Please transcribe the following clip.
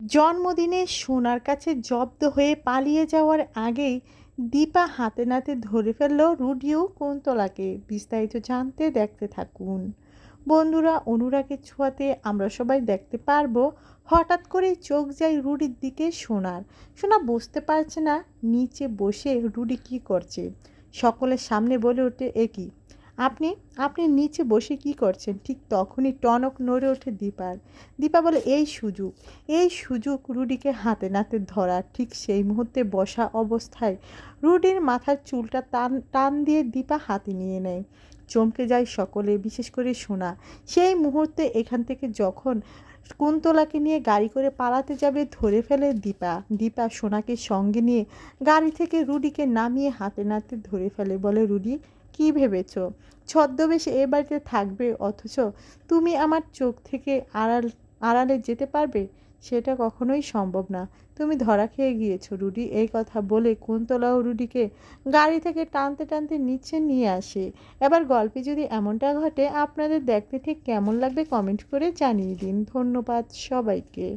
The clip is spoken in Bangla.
জন্মদিনে সোনার কাছে জব্দ হয়ে পালিয়ে যাওয়ার আগেই দীপা হাতে নাতে ধরে ফেলল রুডি ও কুন্তলাকে। বিস্তারিত জানতে দেখতে থাকুন বন্ধুরা। অনুরাগের ছোঁয়াতে আমরা সবাই দেখতে পারবো হঠাৎ করে চোখ যায় রুডির দিকে সোনার। সোনা বুঝতে পারছে না নিচে বসে রুডি কি করছে। সকলের সামনে বলে ওঠে, এ কি আপনি আপনি নিচে বসে কি করছেন? ঠিক তখনই টনক নড়ে ওঠে দীপার। দীপা বলে, এই সুযোগ রুডিকে হাতে নাতে ধরা। ঠিক সেই মুহূর্তে বসা অবস্থায় রুডির মাথার চুলটা টান টান দিয়ে দীপা হাতে নিয়ে নেয়। চমকে যায় সকলে, বিশেষ করে সোনা। সেই মুহূর্তে এখান থেকে যখন কুন্তলাকে নিয়ে গাড়ি করে পালাতে যাবে ধরে ফেলে দীপা। দীপা সোনাকে সঙ্গে নিয়ে গাড়ি থেকে রুডিকে নামিয়ে হাতে নাতে ধরে ফেলে। বলে, রুডি, কি ভেবেছ ছদ্মবেশে এ বাড়িতে থাকবে অথচ তুমি আমার চোখ থেকে আড়ালে যেতে পারবে? সেটা কখনোই সম্ভব না। তুমি ধরা খেয়ে গিয়েছো রুডি। এই কথা বলে কুন্তলা ও রুডিকে গাড়ি থেকে টানতে টানতে নিচে নিয়ে আসে। এবার গল্পে যদি এমনটা ঘটে আপনাদের দেখতে ঠিক কেমন লাগবে কমেন্ট করে জানিয়ে দিন। ধন্যবাদ সবাইকে।